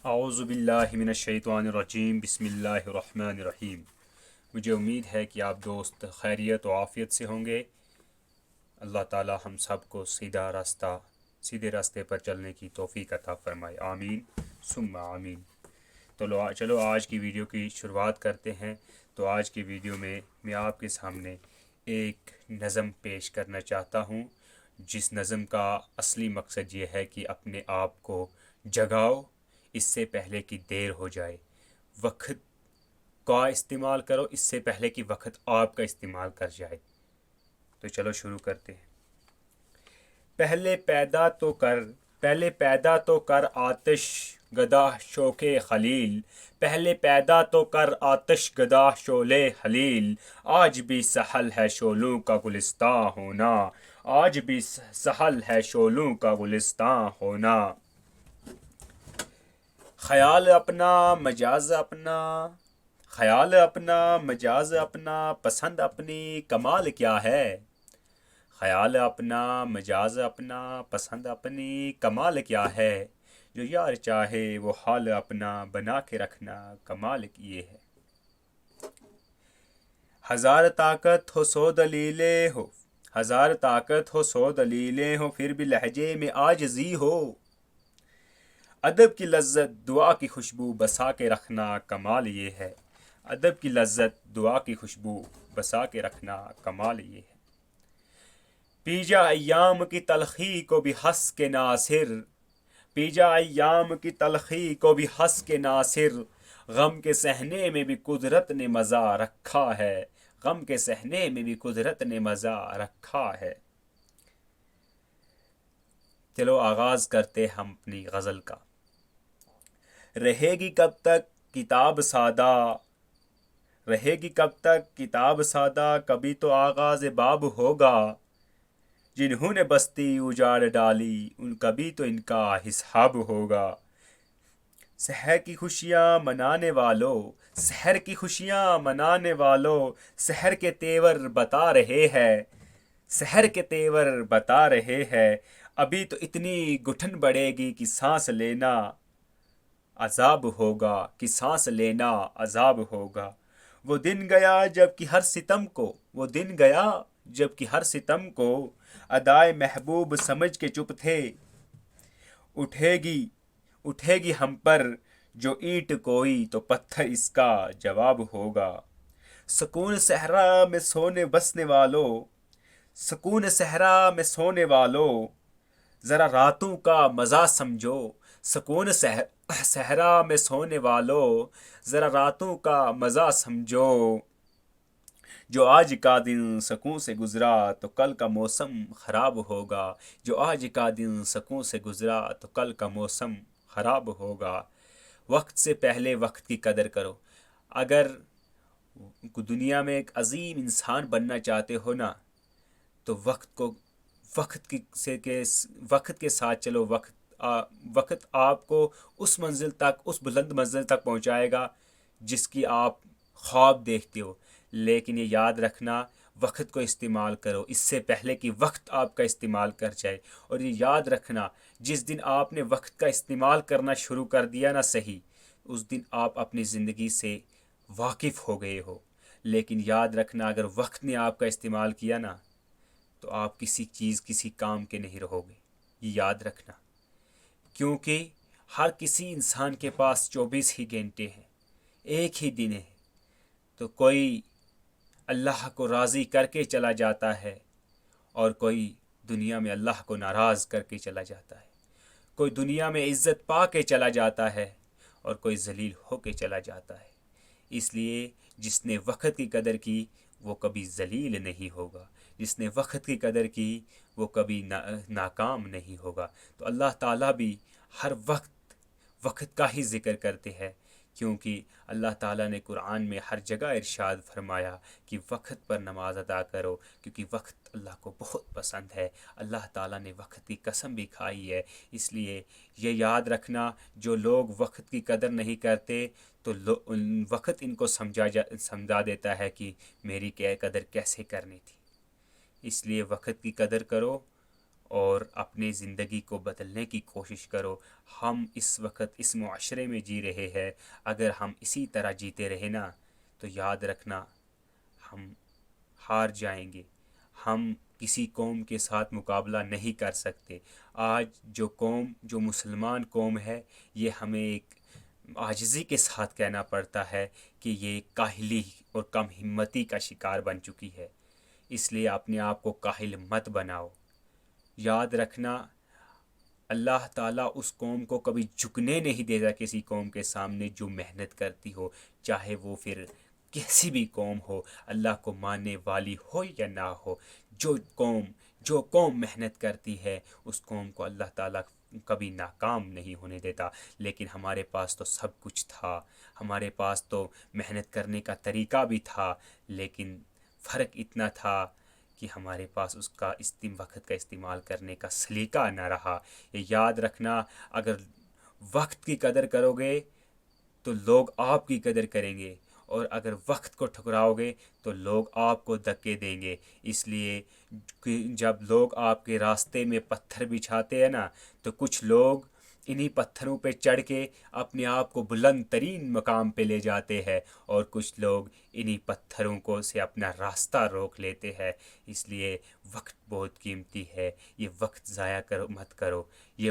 اعوذ باللہ من الشیطان الرجیم بسم اللہ الرحمن الرحیم۔ مجھے امید ہے کہ آپ دوست خیریت و عافیت سے ہوں گے۔ اللہ تعالی ہم سب کو سیدھے راستے پر چلنے کی توفیق عطا فرمائے، آمین ثم آمین۔ تو چلو آج کی ویڈیو کی شروعات کرتے ہیں۔ تو آج کی ویڈیو میں آپ کے سامنے ایک نظم پیش کرنا چاہتا ہوں، جس نظم کا اصلی مقصد یہ ہے کہ اپنے آپ کو جگاؤ اس سے پہلے کہ دیر ہو جائے۔ وقت کا استعمال کرو اس سے پہلے کہ وقت آپ کا استعمال کر جائے۔ تو چلو شروع کرتے ہیں۔ پہلے پیدا تو کر آتش گدا شوق خلیل، پہلے پیدا تو کر آتش گدا شعلے خلیل، آج بھی سہل ہے شعلوں کا گلستاں ہونا، آج بھی سہل ہے شعلوں کا گلستاں ہونا۔ خیال اپنا مجاز اپنا پسند اپنی کمال کیا ہے، خیال اپنا مجاز اپنا پسند اپنی کمال کیا ہے، جو یار چاہے وہ حال اپنا بنا کے رکھنا کمال یہ ہے۔ ہزار طاقت ہو سو دلیلیں ہو پھر بھی لہجے میں عاجزی ہو، ادب کی لذت دعا کی خوشبو بسا کے رکھنا کمال یہ ہے، ادب کی لذت دعا کی خوشبو بسا کے رکھنا کمال یہ ہے۔ پی جا ایام کی تلخی کو بھی ہنس کے ناصر، پی جا ایام کی تلخی کو بھی ہنس کے ناصر، غم کے سہنے میں بھی قدرت نے مزہ رکھا ہے، غم کے سہنے میں بھی قدرت نے مزہ رکھا ہے۔ چلو آغاز کرتے ہم اپنی غزل کا۔ رہے گی کب تک کتاب سادہ، کبھی تو آغاز باب ہوگا، جنہوں نے بستی اجاڑ ڈالی کبھی تو ان کا حساب ہوگا۔ سحر کی خوشیاں منانے والوں سحر کے تیور بتا رہے ہیں، ابھی تو اتنی گٹھن بڑھے گی کہ سانس لینا عذاب ہوگا، وہ دن گیا جب کہ ہر ستم کو ادائے محبوب سمجھ کے چپ تھے، اٹھے گی ہم پر جو اینٹ کوئی تو پتھر اس کا جواب ہوگا۔ سکون صحرا میں سونے والوں ذرا راتوں کا مزہ سمجھو، سکون صحرا میں سونے والوں ذرا راتوں کا مزہ سمجھو، جو آج کا دن سکون سے گزرا تو کل کا موسم خراب ہوگا، جو آج کا دن سکون سے گزرا تو کل کا موسم خراب ہوگا۔ وقت سے پہلے وقت کی قدر کرو۔ اگر دنیا میں ایک عظیم انسان بننا چاہتے ہو نا، تو وقت کے ساتھ چلو۔ وقت آپ کو اس بلند منزل تک پہنچائے گا جس کی آپ خواب دیکھتے ہو، لیکن یہ یاد رکھنا وقت کو استعمال کرو اس سے پہلے کہ وقت آپ کا استعمال کر جائے۔ اور یہ یاد رکھنا جس دن آپ نے وقت کا استعمال کرنا شروع کر دیا نا صحیح، اس دن آپ اپنی زندگی سے واقف ہو گئے ہو۔ لیکن یاد رکھنا اگر وقت نے آپ کا استعمال کیا نا تو آپ کسی کام کے نہیں رہو گے، یہ یاد رکھنا، کیونکہ ہر کسی انسان کے پاس 24 ہی گھنٹے ہیں، ایک ہی دن ہے۔ تو کوئی اللہ کو راضی کر کے چلا جاتا ہے اور کوئی دنیا میں اللہ کو ناراض کر کے چلا جاتا ہے، کوئی دنیا میں عزت پا کے چلا جاتا ہے اور کوئی ذلیل ہو کے چلا جاتا ہے۔ اس لیے جس نے وقت کی قدر کی وہ کبھی ذلیل نہیں ہوگا، جس نے وقت کی قدر کی وہ کبھی ناکام نہیں ہوگا۔ تو اللہ تعالیٰ بھی ہر وقت کا ہی ذکر کرتے ہیں، کیونکہ اللہ تعالیٰ نے قرآن میں ہر جگہ ارشاد فرمایا کہ وقت پر نماز ادا کرو، کیونکہ وقت اللہ کو بہت پسند ہے۔ اللہ تعالیٰ نے وقت کی قسم بھی کھائی ہے۔ اس لیے یہ یاد رکھنا جو لوگ وقت کی قدر نہیں کرتے تو وقت ان کو سمجھا دیتا ہے کہ میری قدر کیسے کرنی تھی۔ اس لیے وقت کی قدر کرو اور اپنی زندگی کو بدلنے کی کوشش کرو۔ ہم اس وقت اس معاشرے میں جی رہے ہیں، اگر ہم اسی طرح جیتے رہے نا تو یاد رکھنا ہم ہار جائیں گے۔ ہم کسی قوم کے ساتھ مقابلہ نہیں کر سکتے۔ آج جو مسلمان قوم ہے، یہ ہمیں ایک عاجزی کے ساتھ کہنا پڑتا ہے کہ یہ کاہلی اور کم ہمتی کا شکار بن چکی ہے۔ اس لیے اپنے آپ کو کاہل مت بناؤ۔ یاد رکھنا اللہ تعالیٰ اس قوم کو کبھی جھکنے نہیں دیتا کسی قوم کے سامنے جو محنت کرتی ہو، چاہے وہ پھر کیسی بھی قوم ہو، اللہ کو ماننے والی ہو یا نہ ہو۔ جو قوم محنت کرتی ہے اس قوم کو اللہ تعالیٰ کبھی ناکام نہیں ہونے دیتا۔ لیکن ہمارے پاس تو سب کچھ تھا، ہمارے پاس تو محنت کرنے کا طریقہ بھی تھا، لیکن فرق اتنا تھا کہ ہمارے پاس اس کا وقت کا استعمال کرنے کا سلیقہ نہ رہا۔ یہ یاد رکھنا، اگر وقت کی قدر کرو گے تو لوگ آپ کی قدر کریں گے، اور اگر وقت کو ٹھکراؤ گے تو لوگ آپ کو دھکے دیں گے۔ اس لیے جب لوگ آپ کے راستے میں پتھر بچھاتے ہیں نا تو کچھ لوگ انہی پتھروں پہ چڑھ کے اپنے آپ کو بلند ترین مقام پہ لے جاتے ہیں، اور کچھ لوگ انہی پتھروں کو سے اپنا راستہ روک لیتے ہیں۔ اس لیے وقت بہت قیمتی ہے، یہ وقت ضائع مت کرو۔ یہ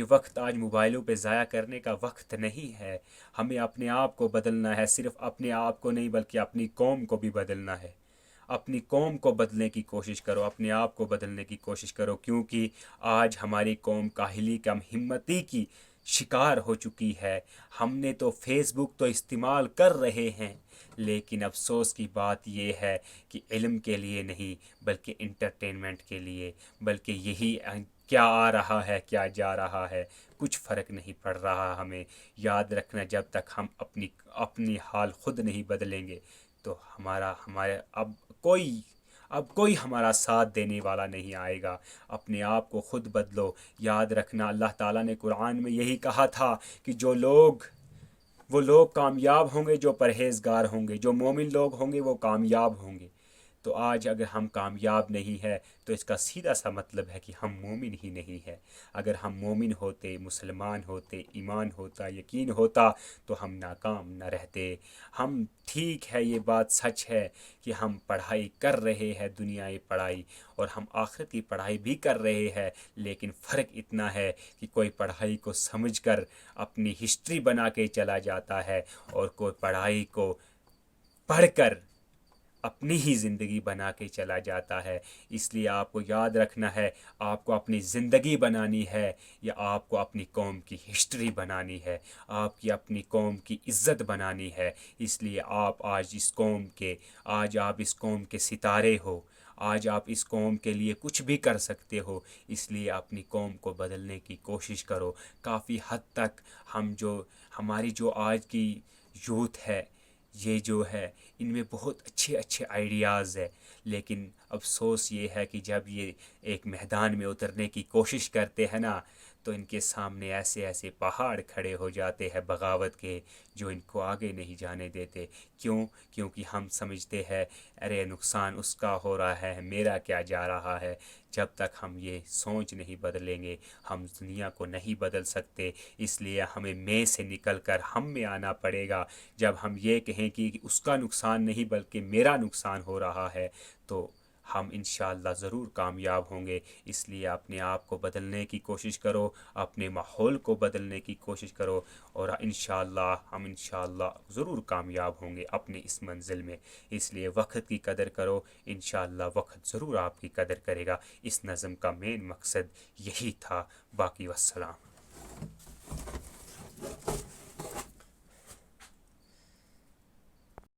وقت آج موبائلوں پہ ضائع کرنے کا وقت نہیں ہے۔ ہمیں اپنے آپ کو بدلنا ہے، صرف اپنے آپ کو نہیں بلکہ اپنی قوم کو بھی بدلنا ہے۔ اپنی قوم کو بدلنے کی کوشش کرو، اپنے آپ کو بدلنے کی کوشش کرو، کیونکہ آج ہماری قوم کاہلی کم ہمتی کی شکار ہو چکی ہے۔ ہم نے تو فیس بک تو استعمال کر رہے ہیں، لیکن افسوس کی بات یہ ہے کہ علم کے لیے نہیں بلکہ انٹرٹینمنٹ کے لیے، بلکہ یہی کیا آ رہا ہے کیا جا رہا ہے، کچھ فرق نہیں پڑ رہا ہمیں۔ یاد رکھنا جب تک ہم اپنی حال خود نہیں بدلیں گے تو ہمارے اب کوئی ہمارا ساتھ دینے والا نہیں آئے گا۔ اپنے آپ کو خود بدلو۔ یاد رکھنا اللہ تعالیٰ نے قرآن میں یہی کہا تھا کہ وہ لوگ کامیاب ہوں گے جو پرہیزگار ہوں گے، جو مومن لوگ ہوں گے وہ کامیاب ہوں گے۔ تو آج اگر ہم کامیاب نہیں ہے تو اس کا سیدھا سا مطلب ہے کہ ہم مومن ہی نہیں ہے۔ اگر ہم مومن ہوتے، مسلمان ہوتے، ایمان ہوتا، یقین ہوتا تو ہم ناکام نہ رہتے۔ ہم ٹھیک ہے، یہ بات سچ ہے کہ ہم پڑھائی کر رہے ہیں، دنیائی پڑھائی، اور ہم آخرت کی پڑھائی بھی کر رہے ہیں، لیکن فرق اتنا ہے کہ کوئی پڑھائی کو سمجھ کر اپنی ہسٹری بنا کے چلا جاتا ہے، اور کوئی پڑھائی کو پڑھ کر اپنی ہی زندگی بنا کے چلا جاتا ہے۔ اس لیے آپ کو یاد رکھنا ہے، آپ کو اپنی زندگی بنانی ہے یا آپ کو اپنی قوم کی ہسٹری بنانی ہے، آپ کی اپنی قوم کی عزت بنانی ہے۔ اس لیے آپ آج آپ اس قوم کے ستارے ہو، آج آپ اس قوم کے لیے کچھ بھی کر سکتے ہو۔ اس لیے اپنی قوم کو بدلنے کی کوشش کرو۔ کافی حد تک ہماری جو آج کی یوتھ ہے، یہ جو ہے ان میں بہت اچھے اچھے آئیڈیاز ہے، لیکن افسوس یہ ہے کہ جب یہ ایک میدان میں اترنے کی کوشش کرتے ہیں نا تو ان کے سامنے ایسے ایسے پہاڑ کھڑے ہو جاتے ہیں بغاوت کے، جو ان کو آگے نہیں جانے دیتے۔ کیونکہ ہم سمجھتے ہیں ارے نقصان اس کا ہو رہا ہے، میرا کیا جا رہا ہے۔ جب تک ہم یہ سوچ نہیں بدلیں گے ہم دنیا کو نہیں بدل سکتے۔ اس لیے ہمیں میں سے نکل کر ہم میں آنا پڑے گا۔ جب ہم یہ کہیں کہ اس کا نقصان نہیں بلکہ میرا نقصان ہو رہا ہے تو ہم انشاءاللہ ضرور کامیاب ہوں گے۔ اس لیے اپنے آپ کو بدلنے کی کوشش کرو، اپنے ماحول کو بدلنے کی کوشش کرو، اور انشاءاللہ ضرور کامیاب ہوں گے اپنے اس منزل میں۔ اس لیے وقت کی قدر کرو، انشاءاللہ وقت ضرور آپ کی قدر کرے گا۔ اس نظم کا مین مقصد یہی تھا۔ باقی والسلام۔